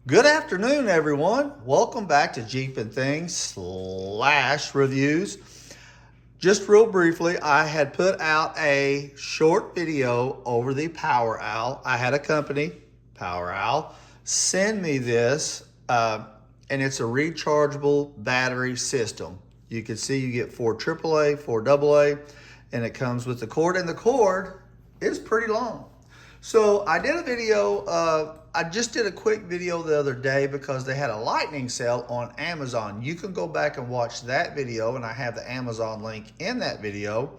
Good afternoon, everyone. Welcome back to Jeep and Things / reviews. Just real briefly, I had put out a short video over the POWEROWL. I had a company, POWEROWL, send me this, and it's a rechargeable battery system. You can see you get 4 AAA, 4 AA, and it comes with the cord, and the cord is pretty long. So I did a video, I just did a quick video the other day because they had a lightning sale on Amazon. You can go back and watch that video, and I have the Amazon link in that video.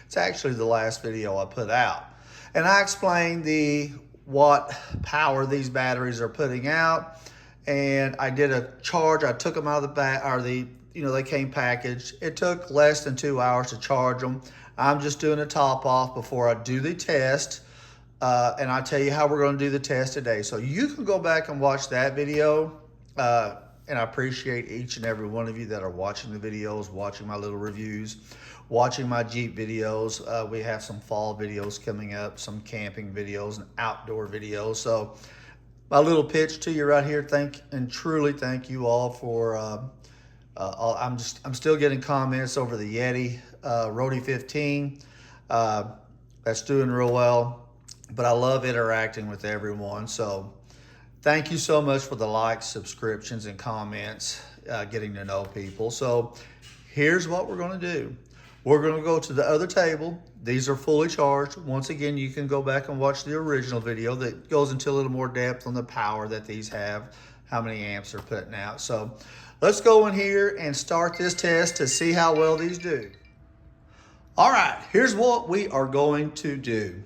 It's actually the last video I put out. And I explained what power these batteries are putting out. And I did a charge. I took them out of the they came packaged. It took less than 2 hours to charge them. I'm just doing a top off before I do the test. And I'll tell you how we're going to do the test today. So you can go back and watch that video. And I appreciate each and every one of you that are watching the videos, watching my little reviews, watching my Jeep videos. We have some fall videos coming up, some camping videos and outdoor videos. So my little pitch to you right here, truly thank you all for, I'm still getting comments over the Yeti Rode 15. That's doing real well. But I love interacting with everyone. So thank you so much for the likes, subscriptions, and comments, getting to know people. So here's what we're going to do. We're going to go to the other table. These are fully charged. Once again, you can go back and watch the original video that goes into a little more depth on the power that these have, how many amps they're putting out. So let's go in here and start this test to see how well these do. All right, here's what we are going to do.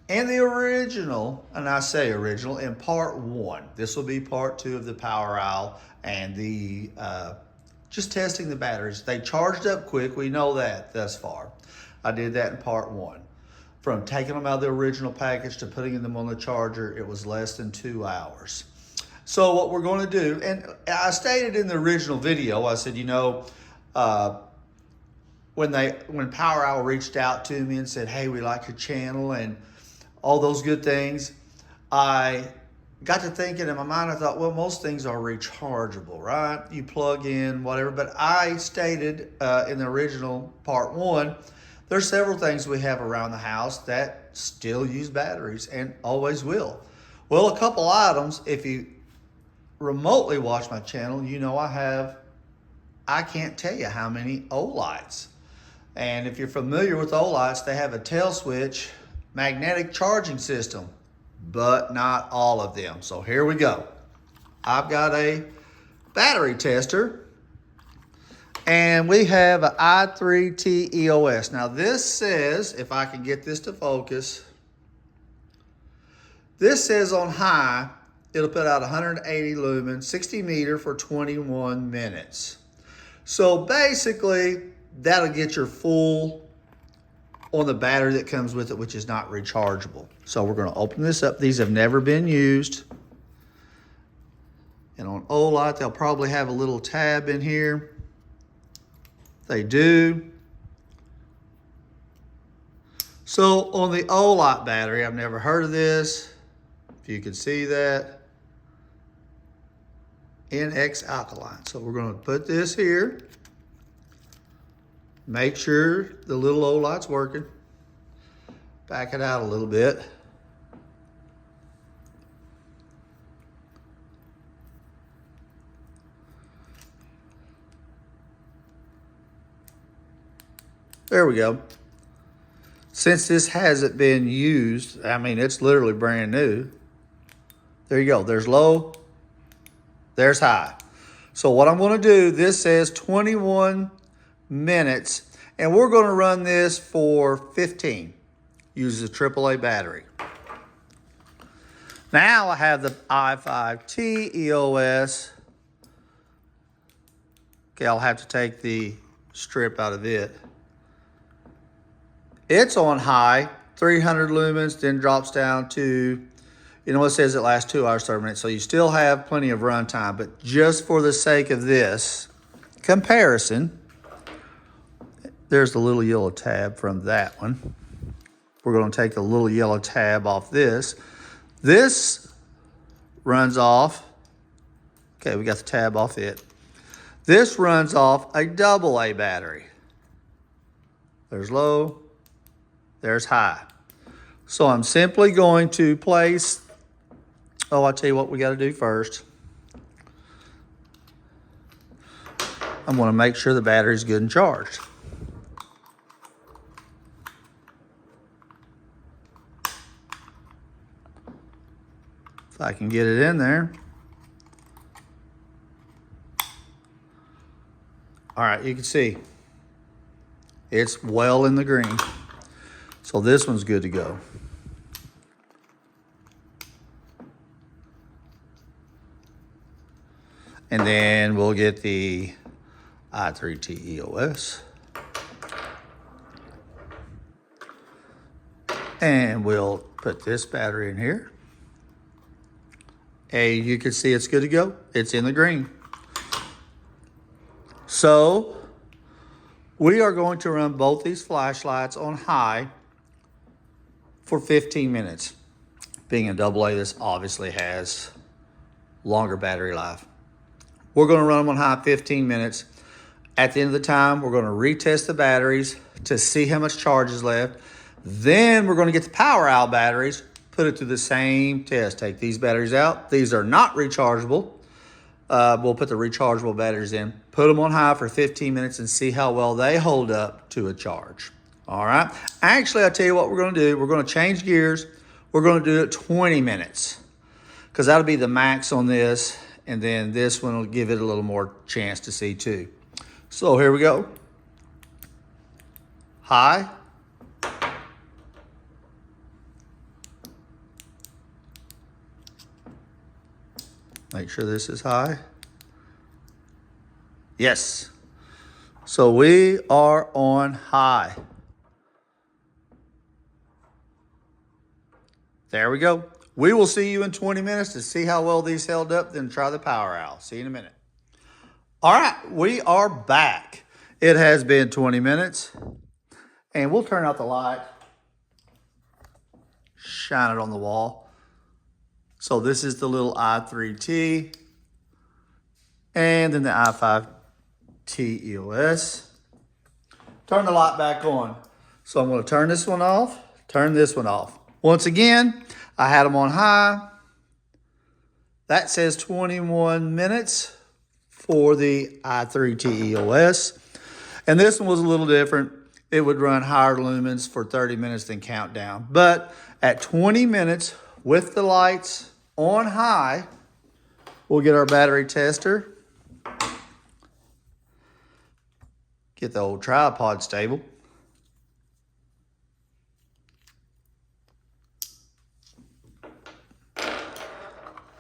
In the original, and I say original, in part 1, this will be part 2 of the POWEROWL and the just testing the batteries. They charged up quick, we know that thus far. I did that in part 1. From taking them out of the original package to putting them on the charger, it was less than 2 hours. So what we're going to do, and I stated in the original video, I said, when POWEROWL reached out to me and said, hey, we like your channel, and all those good things, I got to thinking in my mind, I thought, well, most things are rechargeable, right? You plug in, whatever. But I stated in the original part 1, there's several things we have around the house that still use batteries and always will. Well, a couple items, if you remotely watch my channel, I can't tell you how many O-lights. And if you're familiar with O-lights, they have a tail switch magnetic charging system, but not all of them. So here we go. I've got a battery tester, and we have an i3T EOS. Now this says, if I can get this to focus, this says on high, it'll put out 180 lumens, 60 meter for 21 minutes. So basically, that'll get your full on the battery that comes with it, which is not rechargeable. So we're going to open this up. These have never been used. And on O-light, they'll probably have a little tab in here. They do. So on the O-light battery, I've never heard of this. If you can see that. NX alkaline. So we're going to put this here. Make sure the little O-light's working. Back it out a little bit. There we go. Since this hasn't been used, I mean, it's literally brand new. There you go. There's low, there's high. So what I'm going to do, this says 21 minutes, and we're going to run this for 15. Uses a AAA battery. Now I have the i5T EOS. Okay, I'll have to take the strip out of it. It's on high, 300 lumens, then drops down to, it says it lasts 2 hours, 30 minutes. So you still have plenty of run time, but just for the sake of this comparison, there's the little yellow tab from that one. We're going to take the little yellow tab off this. This runs off Okay, we got the tab off it. This runs off a AA battery. There's low, there's high. So I'm simply going to place, I'll tell you what we got to do first. I'm going to make sure the battery's good and charged. If I can get it in there. All right, you can see it's well in the green. So this one's good to go. And then we'll get the i3T EOS. And we'll put this battery in here. And you can see it's good to go. It's in the green. So we are going to run both these flashlights on high for 15 minutes. Being a AA, this obviously has longer battery life. We're going to run them on high 15 minutes. At the end of the time, we're going to retest the batteries to see how much charge is left. Then we're going to get the POWEROWL batteries, put it through the same test. Take these batteries out. These are not rechargeable. We'll put the rechargeable batteries in, put them on high for 15 minutes and see how well they hold up to a charge. All right. Actually, I'll tell you what we're going to do. We're going to change gears. We're going to do it 20 minutes because that'll be the max on this. And then this one will give it a little more chance to see too. So here we go. High. Make sure this is high. Yes. So we are on high. There we go. We will see you in 20 minutes to see how well these held up, then try the POWEROWL. See you in a minute. All right, we are back. It has been 20 minutes. And we'll turn out the light. Shine it on the wall. So this is the little i3T. And then the i5T EOS. Turn the light back on. So I'm going to turn this one off, turn this one off. Once again, I had them on high. That says 21 minutes for the i3T EOS. And this one was a little different. It would run higher lumens for 30 minutes then count down. But at 20 minutes with the lights on high, we'll get our battery tester. Get the old tripod stable.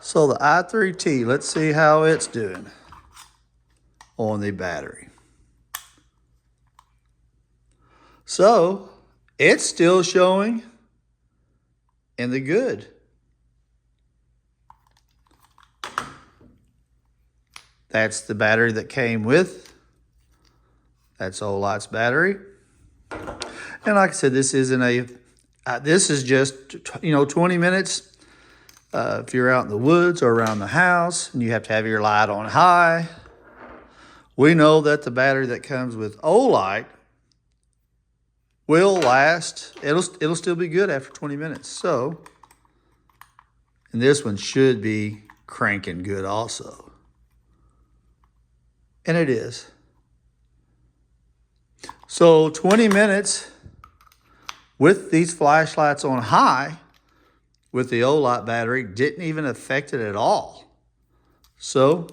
So the i3T, let's see how it's doing on the battery. So it's still showing in the good. That's the battery that came with. That's Olight's battery. And like I said, this isn't a, this is just, 20 minutes. If you're out in the woods or around the house and you have to have your light on high, we know that the battery that comes with Olight will last. It'll still be good after 20 minutes. So, and this one should be cranking good also. And it is. So 20 minutes with these flashlights on high with the Olight battery didn't even affect it at all. So,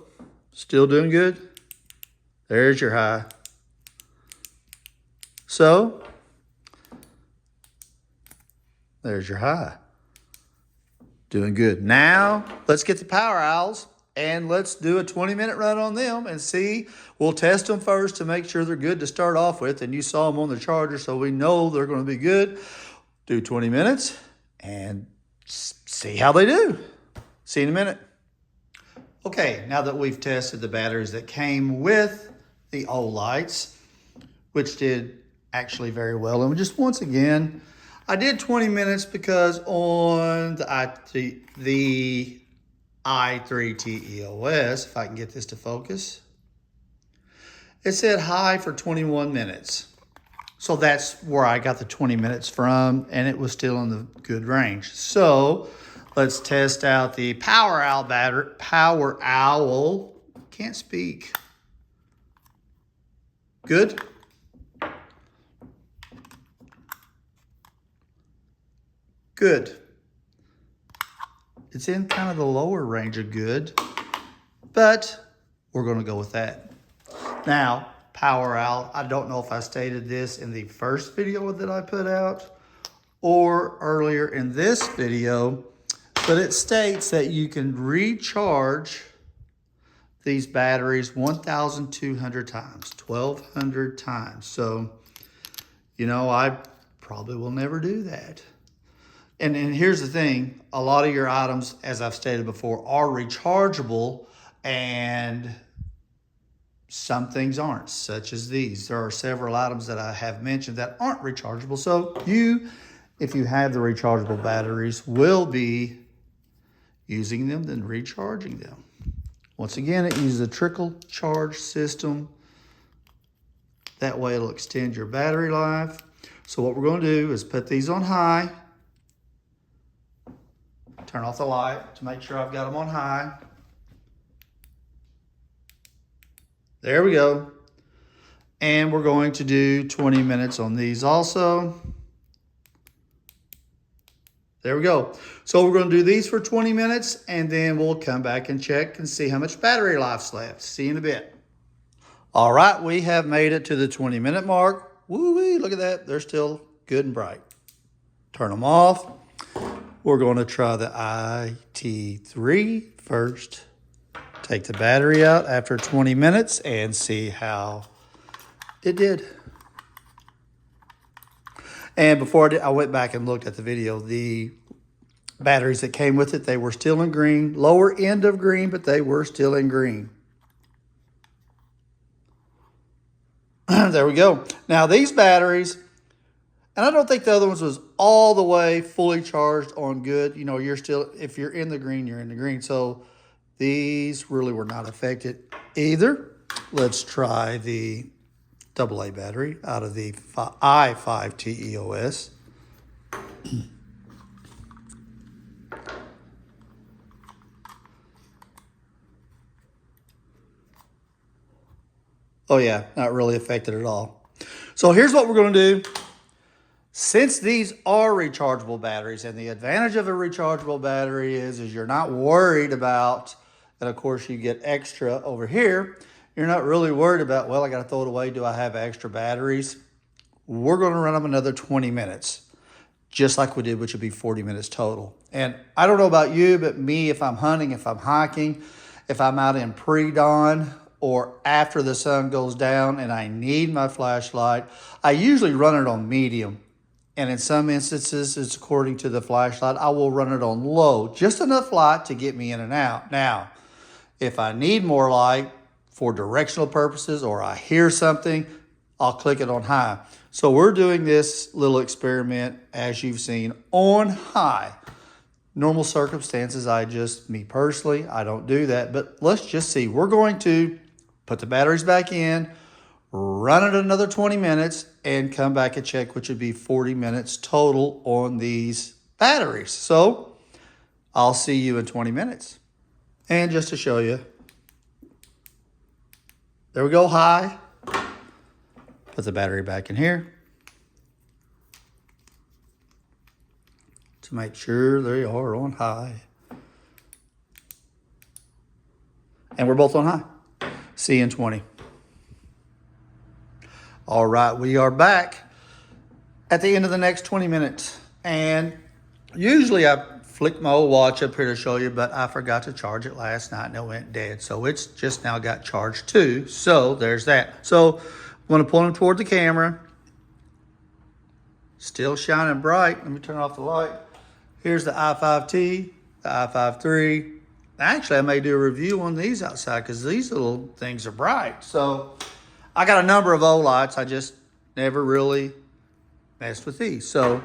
still doing good. There's your high. So, there's your high. Doing good. Now, let's get the POWEROWLs and let's do a 20-minute run on them and see. We'll test them first to make sure they're good to start off with. And you saw them on the charger, so we know they're going to be good. Do 20 minutes and see how they do. See you in a minute. Okay, now that we've tested the batteries that came with the Olights, which did actually very well. And just once again, I did 20 minutes because on the i3TEOS, if I can get this to focus. It said high for 21 minutes. So that's where I got the 20 minutes from, and it was still in the good range. So let's test out the POWEROWL battery. POWEROWL, can't speak. Good. Good. It's in kind of the lower range of good, but we're going to go with that. Now, POWEROWL, I don't know if I stated this in the first video that I put out or earlier in this video, but it states that you can recharge these batteries 1,200 times, 1,200 times. So, you know, I probably will never do that. And here's the thing, a lot of your items, as I've stated before, are rechargeable, and some things aren't, such as these. There are several items that I have mentioned that aren't rechargeable. So you, if you have the rechargeable batteries, will be using them, then recharging them. Once again, it uses a trickle charge system. That way it'll extend your battery life. So what we're going to do is put these on high. Turn off the light to make sure I've got them on high. There we go. And we're going to do 20 minutes on these also. There we go. So we're going to do these for 20 minutes, and then we'll come back and check and see how much battery life's left. See you in a bit. All right, we have made it to the 20-minute mark. Woo-wee, look at that. They're still good and bright. Turn them off. We're going to try the IT3 first. Take the battery out after 20 minutes and see how it did. And before I went back and looked at the video, the batteries that came with it, they were still in green. Lower end of green, but they were still in green. There we go. Now these batteries, and I don't think the other ones was all the way fully charged on good. You know, you're still, if you're in the green, you're in the green. So these really were not affected either. Let's try the AA battery out of the i5TEOS. Oh yeah, not really affected at all. So here's what we're going to do. Since these are rechargeable batteries, and the advantage of a rechargeable battery is you're not worried about, and of course you get extra over here, you're not really worried about, well, I got to throw it away. Do I have extra batteries? We're going to run them another 20 minutes, just like we did, which would be 40 minutes total. And I don't know about you, but me, if I'm hunting, if I'm hiking, if I'm out in pre-dawn or after the sun goes down and I need my flashlight, I usually run it on medium. And in some instances, it's according to the flashlight, I will run it on low, just enough light to get me in and out. Now, if I need more light for directional purposes or I hear something, I'll click it on high. So we're doing this little experiment, as you've seen, on high. Normal circumstances, me personally, I don't do that. But let's just see. We're going to put the batteries back in, run it another 20 minutes, and come back and check, which would be 40 minutes total on these batteries. So I'll see you in 20 minutes. And just to show you, there we go, high. Put the battery back in here to make sure they are on high. And we're both on high. See you in 20. All right, we are back at the end of the next 20 minutes. And usually I flick my old watch up here to show you, but I forgot to charge it last night and it went dead. So it's just now got charged too. So there's that. So I'm going to point them toward the camera. Still shining bright. Let me turn off the light. Here's the i5T, the i5 III. Actually, I may do a review on these outside because these little things are bright. So I got a number of old lights. I just never really messed with these. So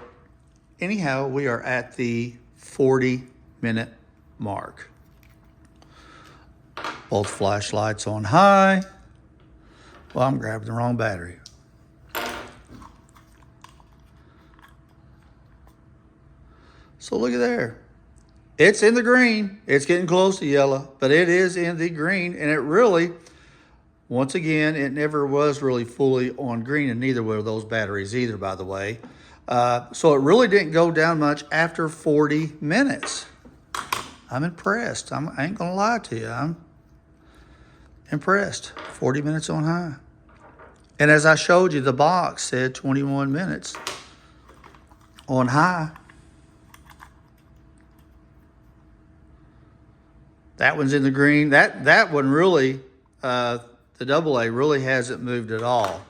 anyhow, we are at the 40-minute mark. Both flashlights on high. Well, I'm grabbing the wrong battery. So look at there. It's in the green. It's getting close to yellow, but it is in the green. And it really, once again, it never was really fully on green, and neither were those batteries either, by the way. So it really didn't go down much after 40 minutes. I'm impressed. I ain't gonna lie to you. I'm impressed. 40 minutes on high. And as I showed you, the box said 21 minutes on high. That one's in the green. That one really, the AA really hasn't moved at all.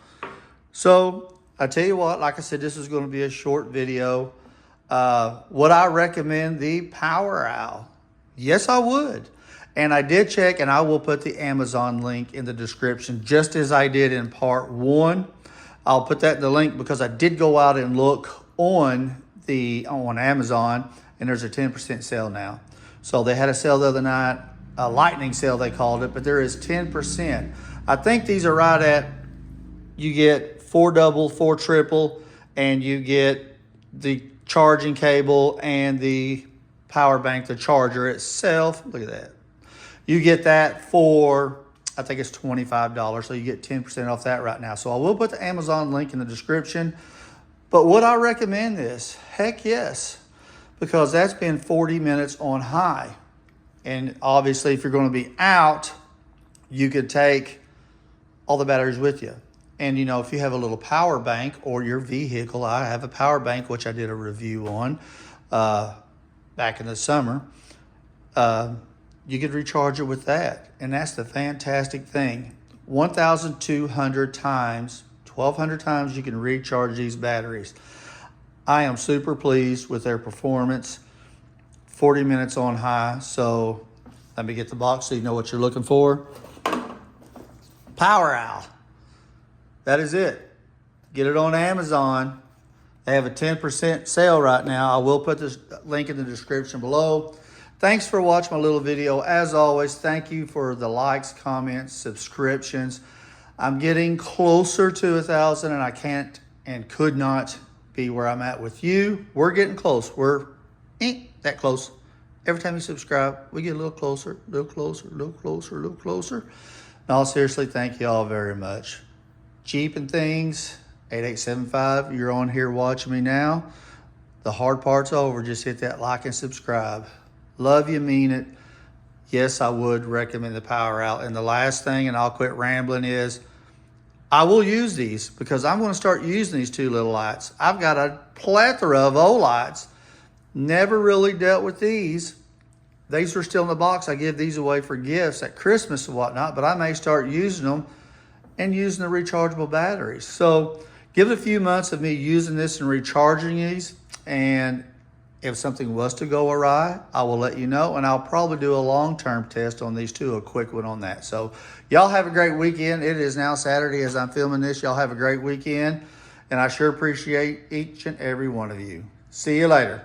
So I tell you what, like I said, this is going to be a short video. Would I recommend the POWEROWL? Yes, I would. And I did check, and I will put the Amazon link in the description, just as I did in part 1. I'll put that in the link because I did go out and look on Amazon, and there's a 10% sale now. So they had a sale the other night, a lightning sale they called it, but there is 10%. I think these are right at, you get 4 double, 4 triple, and you get the charging cable and the power bank, the charger itself. Look at that. You get that for, I think it's $25, so you get 10% off that right now. So I will put the Amazon link in the description. But would I recommend this? Heck yes, because that's been 40 minutes on high. And obviously, if you're going to be out, you could take all the batteries with you. And, you know, if you have a little power bank or your vehicle, I have a power bank, which I did a review on back in the summer. You could recharge it with that. And that's the fantastic thing. 1,200 times, 1,200 times you can recharge these batteries. I am super pleased with their performance. 40 minutes on high. So let me get the box so you know what you're looking for. POWEROWL. That is it. Get it on Amazon. They have a 10% sale right now. I will put this link in the description below. Thanks for watching my little video. As always, thank you for the likes, comments, subscriptions. I'm getting closer to 1,000, and I can't and could not be where I'm at with you. We're getting close. We're that close. Every time you subscribe, we get a little closer, a little closer, a little closer, a little closer. No, seriously, thank you all very much. Jeep and Things, 8875. You're on here watching me now. The hard part's over. Just hit that like and subscribe. Love you, mean it. Yes, I would recommend the POWEROWL. And the last thing, and I'll quit rambling, is I will use these because I'm going to start using these 2 little lights. I've got a plethora of old lights. Never really dealt with these. These are still in the box. I give these away for gifts at Christmas and whatnot, but I may start using them and using the rechargeable batteries. So give it a few months of me using this and recharging these, and if something was to go awry, I will let you know, and I'll probably do a long-term test on these too, a quick one on that. So y'all have a great weekend. It is now Saturday as I'm filming this. Y'all have a great weekend, and I sure appreciate each and every one of you. See you later.